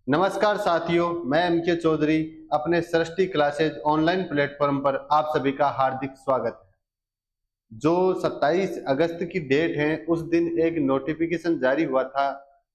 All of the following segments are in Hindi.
नमस्कार साथियों, मैं एम.के. चौधरी अपने सृष्टि क्लासेज ऑनलाइन प्लेटफॉर्म पर आप सभी का हार्दिक स्वागत है। जो 27 अगस्त की डेट है, उस दिन एक नोटिफिकेशन जारी हुआ था,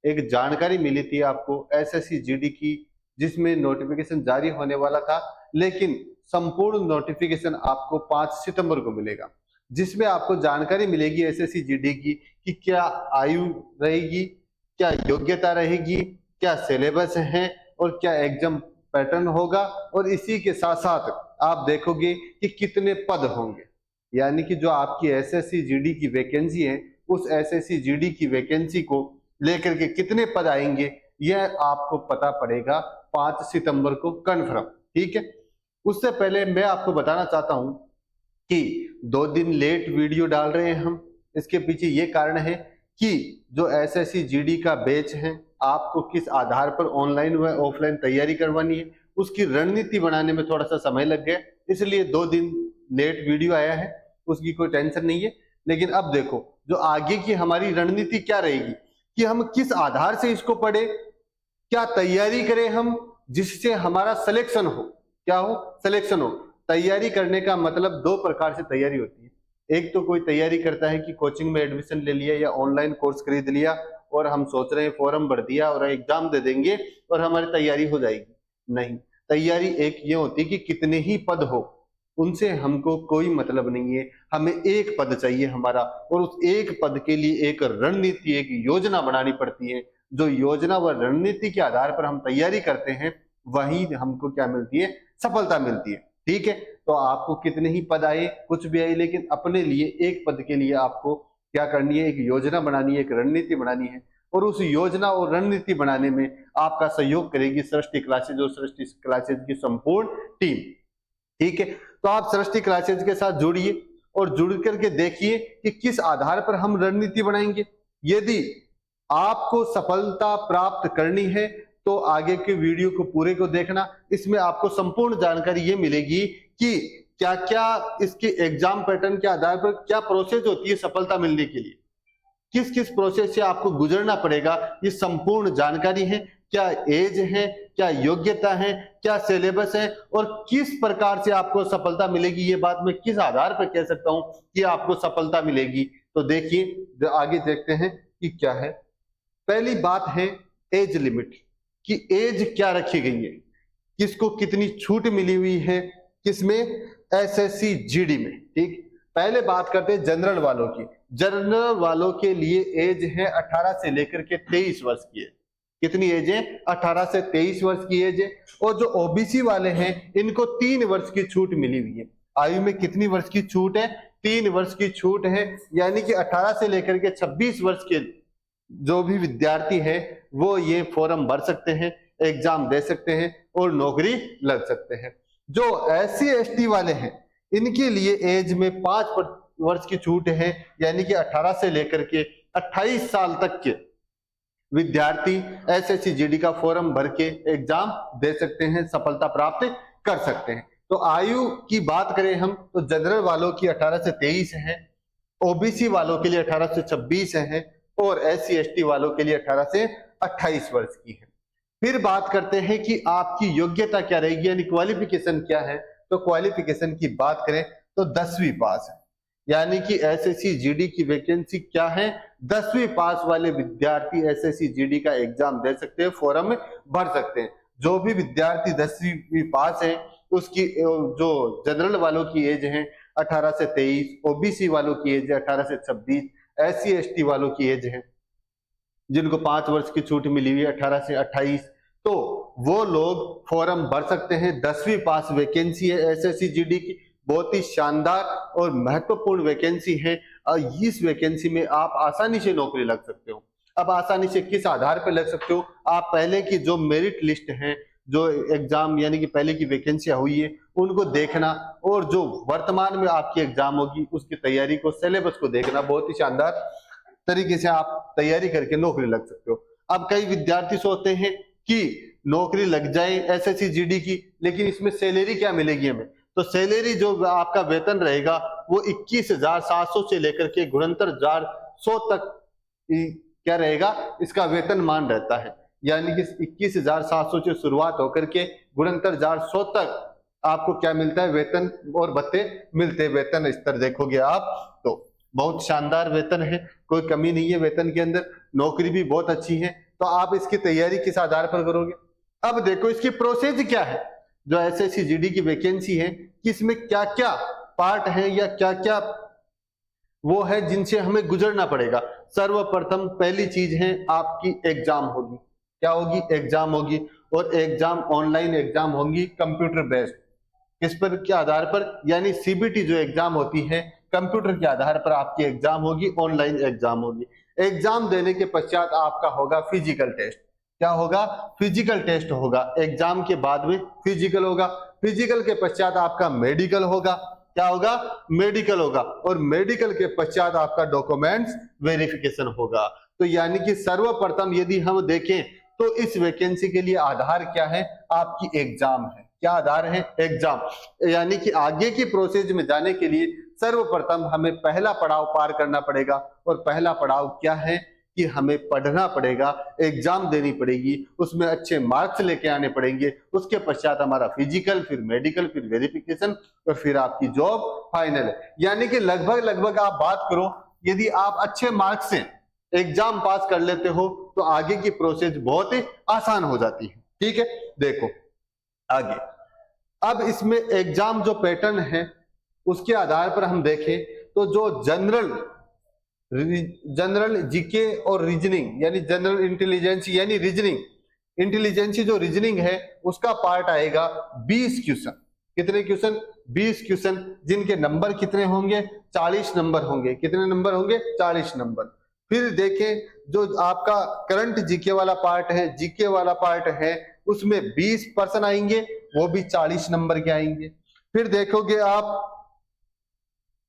एक जानकारी मिली थी आपको एसएससी जीडी की, जिसमें नोटिफिकेशन जारी होने वाला था, लेकिन संपूर्ण नोटिफिकेशन आपको 5 सितंबर को मिलेगा, जिसमें आपको जानकारी मिलेगी एसएससी जीडी की कि क्या आयु रहेगी, क्या योग्यता रहेगी, क्या सिलेबस है और क्या एग्जाम पैटर्न होगा, और इसी के साथ साथ आप देखोगे कि कितने पद होंगे। यानी कि जो आपकी एसएससी जीडी की वैकेंसी है, उस एसएससी जीडी की वैकेंसी को लेकर के कितने पद आएंगे, यह आपको पता पड़ेगा 5 सितंबर को कन्फर्म। ठीक है, उससे पहले मैं आपको बताना चाहता हूं कि 2 दिन लेट वीडियो डाल रहे हैं हम। इसके पीछे ये कारण है कि जो एसएससी जीडी का बैच है, आपको किस आधार पर ऑनलाइन व ऑफलाइन तैयारी करवानी है, उसकी रणनीति बनाने में थोड़ा सा समय लग गया, इसलिए 2 दिन लेट वीडियो आया है। उसकी कोई टेंशन नहीं है, लेकिन अब देखो जो आगे की हमारी रणनीति क्या रहेगी कि हम किस आधार से इसको पढ़े, क्या तैयारी करें हम जिससे हमारा सिलेक्शन हो। क्या हो? सिलेक्शन हो। तैयारी करने का मतलब 2 प्रकार से तैयारी होती है। एक तो कोई तैयारी करता है कि कोचिंग में एडमिशन ले लिया या ऑनलाइन कोर्स खरीद लिया और हम सोच रहे हैं फॉर्म भर दिया और एग्जाम दे देंगे और हमारी तैयारी हो जाएगी। नहीं, तैयारी एक ये होती है कि कितने ही पद हो, उनसे हमको कोई मतलब नहीं है, हमें एक पद चाहिए हमारा, और उस एक पद के लिए एक रणनीति, एक योजना बनानी पड़ती है। जो योजना व रणनीति के आधार पर हम तैयारी करते हैं, वही हमको क्या मिलती है? सफलता मिलती है। ठीक है, तो आपको कितने ही पद आए, कुछ भी आए, लेकिन अपने लिए एक पद के लिए आपको क्या करनी है? एक योजना बनानी है, एक रणनीति बनानी है, और उस योजना और रणनीति बनाने में आपका सहयोग करेगी सृष्टि क्लासेज और सृष्टि क्लासेज की संपूर्ण टीम। ठीक है, तो आप सृष्टि क्लासेज के साथ जुड़िए और जुड़ करके देखिए कि किस आधार पर हम रणनीति बनाएंगे। यदि आपको सफलता प्राप्त करनी है तो आगे के वीडियो को पूरे को देखना, इसमें आपको संपूर्ण जानकारी ये मिलेगी कि क्या क्या इसके एग्जाम पैटर्न के आधार पर क्या प्रोसेस होती है सफलता मिलने के लिए, किस किस प्रोसेस से आपको गुजरना पड़ेगा, ये संपूर्ण जानकारी है। क्या एज है, क्या योग्यता है, क्या सिलेबस है, और किस प्रकार से आपको सफलता मिलेगी, ये बात मैं किस आधार पर कह सकता हूं कि आपको सफलता मिलेगी। तो देखिए, आगे देखते हैं कि क्या है। पहली बात है एज लिमिट, कि एज क्या रखी गई है, किसको कितनी छूट मिली हुई है, किसमें? एसएससी जीडी में। ठीक, पहले बात करते हैं जनरल वालों की। जनरल वालों के लिए एज है 18 से लेकर के 23 वर्ष की है। कितनी एज है? 18 से 23 वर्ष की एज है। और जो ओबीसी वाले हैं, इनको 3 वर्ष की छूट मिली हुई है। आयु में कितनी वर्ष की छूट है? 3 वर्ष की छूट है। यानी कि 18 से लेकर के 26 वर्ष के जो भी विद्यार्थी हैं, वो ये फॉर्म भर सकते हैं, एग्जाम दे सकते हैं और नौकरी लग सकते हैं। जो एससी एसटी वाले हैं, इनके लिए एज में 5 वर्ष की छूट है। यानी कि 18 से लेकर के 28 साल तक के विद्यार्थी एसएससी जीडी का फॉर्म भर के एग्जाम दे सकते हैं, सफलता प्राप्त कर सकते हैं। तो आयु की बात करें हम, तो जनरल वालों की 18 से 23 है, ओबीसी वालों के लिए 18 से 26 है, और एससी एसटी वालों के लिए 18 से 28 वर्ष की है। फिर बात करते हैं कि आपकी योग्यता क्या रहेगी, यानी क्वालिफिकेशन क्या है। तो क्वालिफिकेशन की बात करें तो 10वीं पास है। यानी कि एसएससी जीडी की वैकेंसी क्या है? 10वीं पास वाले विद्यार्थी एसएससी जीडी का एग्जाम दे सकते हैं, फॉर्म में भर सकते हैं। जो भी विद्यार्थी 10वीं पास है, उसकी जो जनरल वालों की एज है 18 से 23, ओबीसी वालों की एज है 18 से 26, एससी एसटी वालों की एज है जिनको 5 वर्ष की छूट मिली हुई है 18 से 28, तो वो लोग फॉर्म भर सकते हैं। 10वीं पास वैकेंसी है एसएससी जीडी की, बहुत ही शानदार और महत्वपूर्ण वैकेंसी है। और इस वैकेंसी में आप आसानी से नौकरी लग सकते हो। अब आसानी से किस आधार पर लग सकते हो? आप पहले की जो मेरिट लिस्ट है, जो एग्जाम यानी कि पहले की वैकेंसियां हुई है, उनको देखना, और जो वर्तमान में आपकी एग्जाम होगी उसकी तैयारी को, सिलेबस को देखना। बहुत ही शानदार तरीके से आप तैयारी करके नौकरी लग सकते हो। अब कई विद्यार्थी सोचते हैं कि नौकरी लग जाए एसएससी जीडी की, लेकिन इसमें सैलरी क्या मिलेगी हमें? तो सैलरी जो आपका वेतन रहेगा वो 21,700 से लेकर के 69,100 तक क्या रहेगा, इसका वेतन मान रहता है। यानी कि 21,700 से शुरुआत होकर के 69,100 तक आपको क्या मिलता है, वेतन और भत्ते मिलते हैं। वेतन स्तर देखोगे आप तो बहुत शानदार वेतन है, कोई कमी नहीं है वेतन के अंदर, नौकरी भी बहुत अच्छी है। तो आप इसकी तैयारी किस आधार पर करोगे? अब देखो इसकी प्रोसेस क्या है, जो एसएससी जीडी की वैकेंसी है कि इसमें क्या क्या पार्ट है या क्या क्या वो है जिनसे हमें गुजरना पड़ेगा। सर्वप्रथम पहली चीज है आपकी एग्जाम होगी। क्या होगी? एग्जाम होगी, और एग्जाम ऑनलाइन एग्जाम होंगी, कंप्यूटर बेस्ड। किस पर के आधार पर? यानी सीबीटी जो एग्जाम होती है कंप्यूटर के आधार पर आपकी एग्जाम होगी, ऑनलाइन एग्जाम होगी। एग्जाम देने के पश्चात आपका होगा फिजिकल टेस्ट। क्या होगा? फिजिकल टेस्ट होगा। एग्जाम के बाद में फिजिकल होगा, फिजिकल के पश्चात आपका मेडिकल होगा। क्या होगा? मेडिकल होगा, और मेडिकल के पश्चात आपका डॉक्यूमेंट्स वेरिफिकेशन होगा। तो यानी कि सर्वप्रथम यदि हम देखें तो इस वैकेंसी के लिए आधार क्या है? आपकी एग्जाम है। क्या आधार है? एग्जाम। यानी कि आगे की प्रोसेस में जाने के लिए सर्वप्रथम हमें पहला पड़ाव पार करना पड़ेगा, और पहला पड़ाव क्या है कि हमें पढ़ना पड़ेगा, एग्जाम देनी पड़ेगी, उसमें अच्छे मार्क्स लेके आने पड़ेंगे। उसके पश्चात हमारा फिजिकल, फिर मेडिकल, फिर वेरिफिकेशन, और फिर आपकी जॉब फाइनल है। यानी कि लगभग आप बात करो, यदि आप अच्छे मार्क्स से एग्जाम पास कर लेते हो तो आगे की प्रोसेस बहुत ही आसान हो जाती है। ठीक है, देखो आगे। अब इसमें एग्जाम जो पैटर्न है उसके आधार पर हम देखें तो जो जनरल जीके और रीजनिंग यानी जनरल इंटेलिजेंस यानी रीजनिंग इंटेलिजेंसी, जो रीजनिंग है उसका पार्ट आएगा 20 क्वेश्चन। कितने क्वेश्चन? 20 क्वेश्चन, जिनके नंबर कितने होंगे? 40 नंबर होंगे। कितने नंबर होंगे? 40 नंबर। फिर देखें जो आपका करंट जीके वाला पार्ट है, जीके वाला पार्ट है, उसमें 20% आएंगे, वो भी 40 नंबर के आएंगे। फिर देखोगे आप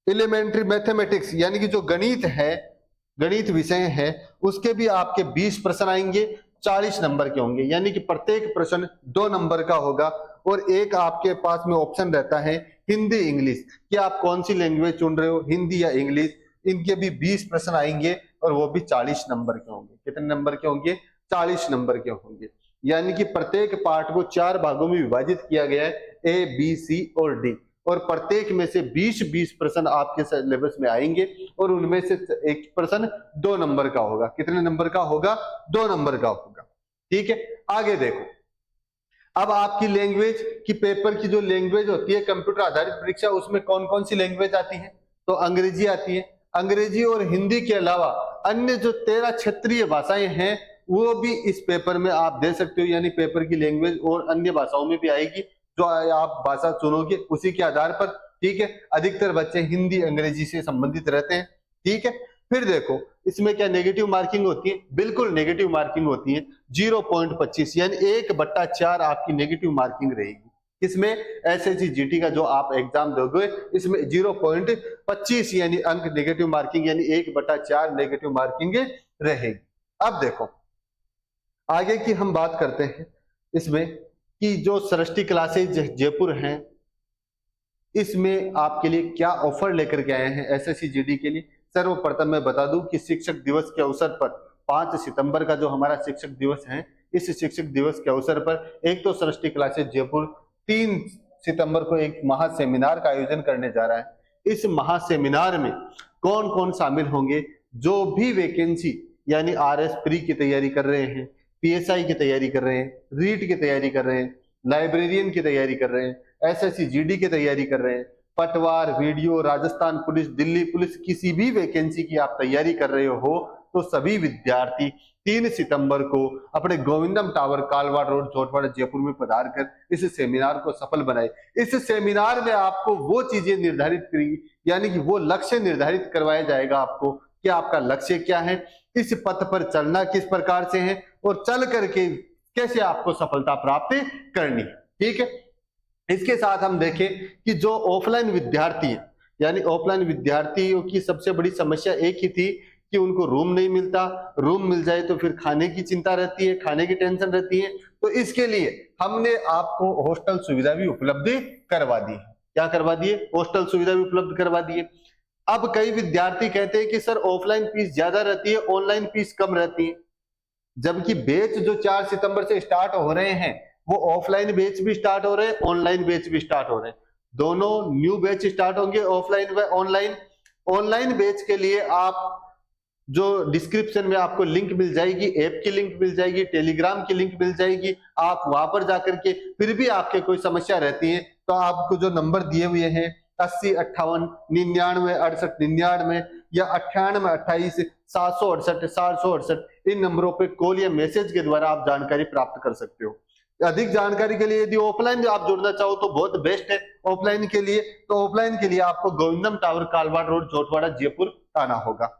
एलिमेंट्री मैथमेटिक्स यानी कि जो गणित है, गणित विषय है, उसके भी आपके 20% आएंगे, 40 नंबर के होंगे। यानी कि प्रत्येक प्रश्न 2 नंबर का होगा, और एक आपके पास में ऑप्शन रहता है हिंदी इंग्लिश, कि आप कौन सी लैंग्वेज चुन रहे हो, हिंदी या इंग्लिश। इनके भी 20% आएंगे, और वो भी 40 नंबर के होंगे। कितने नंबर के होंगे? 40 नंबर के होंगे। यानी कि प्रत्येक पार्ट को 4 भागों में विभाजित किया गया है, ए, बी, सी और डी, और प्रत्येक में से 20% आपके सिलेबस में आएंगे, और उनमें से 1% 2 नंबर का होगा। कितने नंबर का होगा? 2 नंबर का होगा। ठीक है, आगे देखो। अब आपकी लैंग्वेज की पेपर की जो लैंग्वेज होती है कंप्यूटर आधारित परीक्षा, उसमें कौन कौन सी लैंग्वेज आती है? तो अंग्रेजी आती है। अंग्रेजी और हिंदी के अलावा अन्य जो 13 क्षेत्रीय भाषाएं हैं वो भी इस पेपर में आप दे सकते हो। यानी पेपर की लैंग्वेज और अन्य भाषाओं में भी आएगी, जो आप भाषा चुनोगे उसी के आधार पर। ठीक है, अधिकतर बच्चे हिंदी अंग्रेजी से संबंधित रहते हैं। ठीक है, फिर देखो इसमें क्या नेगेटिव मार्किंग होती है? बिल्कुल नेगेटिव मार्किंग होती है। 0.25 यानी 1/4 आपकी नेगेटिव मार्किंग रहेगी। इसमें एसएससी जीटी का जो आप एग्जाम दोगे इसमें 0.25 यानी अंक नेगेटिव मार्किंग यानी 1/4 नेगेटिव मार्किंग रहेगी। अब देखो आगे की हम बात करते हैं इसमें कि जो सृष्टि क्लासेज जयपुर हैं, इसमें आपके लिए क्या ऑफर लेकर के आए हैं एसएससी जीडी के लिए। सर्वप्रथम मैं बता दूं कि शिक्षक दिवस के अवसर पर 5 सितंबर का जो हमारा शिक्षक दिवस है, इस शिक्षक दिवस के अवसर पर एक तो सृष्टि क्लासेज जयपुर 3 सितंबर को एक महा सेमिनार का आयोजन करने जा रहा है। इस महा सेमिनार में कौन कौन शामिल होंगे? जो भी वैकेंसी यानी आरएस प्री की तैयारी कर रहे हैं, पीएसआई की तैयारी कर रहे हैं, रीट की तैयारी कर रहे हैं, लाइब्रेरियन की तैयारी कर रहे हैं, एसएससी जीडी की तैयारी कर रहे हैं, पटवार, video, Rajasthan police, Delhi police, किसी भी वैकेंसी की आप तैयारी कर रहे हो तो सभी विद्यार्थी 3 सितंबर को अपने गोविंदम टावर, कालवाड़ रोड, जोटवाड़ा, जयपुर में पधार कर इस सेमिनार को सफल बनाए। इस सेमिनार में आपको वो चीजें निर्धारित करेगी, यानी कि वो लक्ष्य निर्धारित करवाया जाएगा आपको कि आपका लक्ष्य क्या है, इस पथ पर चलना किस प्रकार से है, और चल करके कैसे आपको सफलता प्राप्त करनी है। ठीक है, इसके साथ हम देखें कि जो ऑफलाइन विद्यार्थी है, यानी ऑफलाइन विद्यार्थियों की सबसे बड़ी समस्या एक ही थी कि उनको रूम नहीं मिलता, रूम मिल जाए तो फिर खाने की चिंता रहती है, खाने की टेंशन रहती है। तो इसके लिए हमने आपको हॉस्टल सुविधा भी उपलब्ध करवा दी है। क्या करवा दिए? हॉस्टल सुविधा भी उपलब्ध करवा दी है। अब कई विद्यार्थी कहते हैं कि सर ऑफलाइन फीस ज्यादा रहती है, ऑनलाइन फीस कम रहती है। जबकि बैच जो 4 सितंबर से स्टार्ट हो रहे हैं वो ऑफलाइन बैच भी स्टार्ट हो रहे हैं, ऑनलाइन बैच भी स्टार्ट हो रहे हैं। दोनों न्यू बैच स्टार्ट होंगे, ऑफलाइन व ऑनलाइन। ऑनलाइन बैच के लिए आप जो डिस्क्रिप्शन में आपको लिंक मिल जाएगी, ऐप की लिंक मिल जाएगी, टेलीग्राम की लिंक मिल जाएगी, आप वहां पर जाकर के फिर भी आपके कोई समस्या रहती है तो आपको जो नंबर दिए हुए हैं 80 58 99 68 99 या 98 28 768 768 इन नंबरों पे कॉल या मैसेज के द्वारा आप जानकारी प्राप्त कर सकते हो। अधिक जानकारी के लिए यदि ऑफलाइन आप जुड़ना चाहो तो बहुत बेस्ट है ऑफलाइन के लिए। तो ऑफलाइन के लिए आपको गोविंदम टावर, कालवाड़ रोड, जोटवाड़ा, जयपुर आना होगा।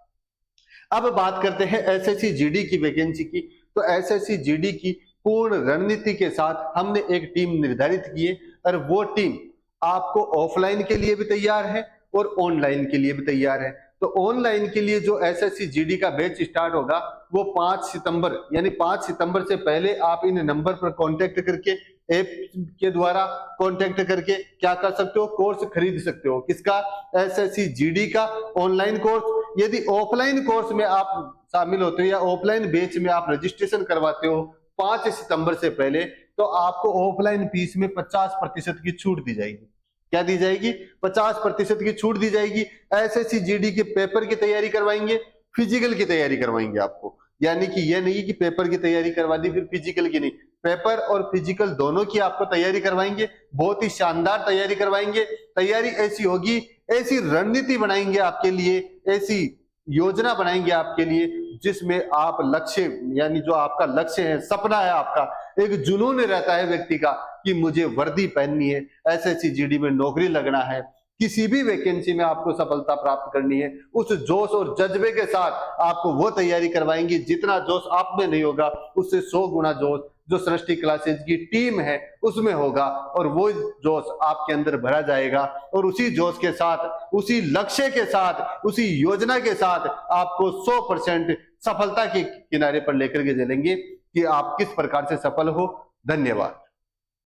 अब बात करते हैं एसएससी जीडी की वैकेंसी की। तो एसएससी जीडी की पूर्ण रणनीति के साथ हमने एक टीम निर्धारित की है और वो टीम आपको ऑफलाइन के लिए भी तैयार है और ऑनलाइन के लिए भी तैयार है। तो ऑनलाइन के लिए जो एसएससी जीडी का बैच स्टार्ट होगा वो 5 सितंबर, यानी 5 सितंबर से पहले आप इन नंबर पर कांटेक्ट करके, ऐप के द्वारा कांटेक्ट करके क्या कर सकते हो, कोर्स खरीद सकते हो। किसका? एसएससी जीडी का ऑनलाइन कोर्स। यदि ऑफलाइन कोर्स में आप शामिल होते हो या ऑफलाइन बैच में आप रजिस्ट्रेशन करवाते हो 5 सितंबर से पहले, तो आपको ऑफलाइन फीस में 50% की छूट दी जाएगी। क्या दी जाएगी? 50% की छूट दी जाएगी। एसएससी जीडी के पेपर की तैयारी करवाएंगे, फिजिकल की तैयारी करवाएंगे आपको। यानी कि यह नहीं कि पेपर की तैयारी करवा दी फिर फिजिकल की नहीं, पेपर और फिजिकल दोनों की आपको तैयारी करवाएंगे। बहुत ही शानदार तैयारी करवाएंगे। तैयारी ऐसी होगी, ऐसी रणनीति बनाएंगे आपके लिए, ऐसी योजना बनाएंगे आपके लिए जिसमें आप लक्ष्य, यानी जो आपका लक्ष्य है, सपना है आपका, एक जुनून रहता है व्यक्ति का कि मुझे वर्दी पहननी है, एसएससी जीडी में नौकरी लगना है, किसी भी वैकेंसी में आपको सफलता प्राप्त करनी है, उस जोश और जज्बे के साथ आपको वो तैयारी करवाएंगी। जितना जोश आप में नहीं होगा उससे 100 गुना जोश जो सृष्टि क्लासेज की टीम है उसमें होगा और वो जोश आपके अंदर भरा जाएगा। और उसी जोश के साथ, उसी लक्ष्य के साथ, उसी योजना के साथ आपको 100% सफलता के किनारे पर लेकर के चलेंगे कि आप किस प्रकार से सफल हो। धन्यवाद।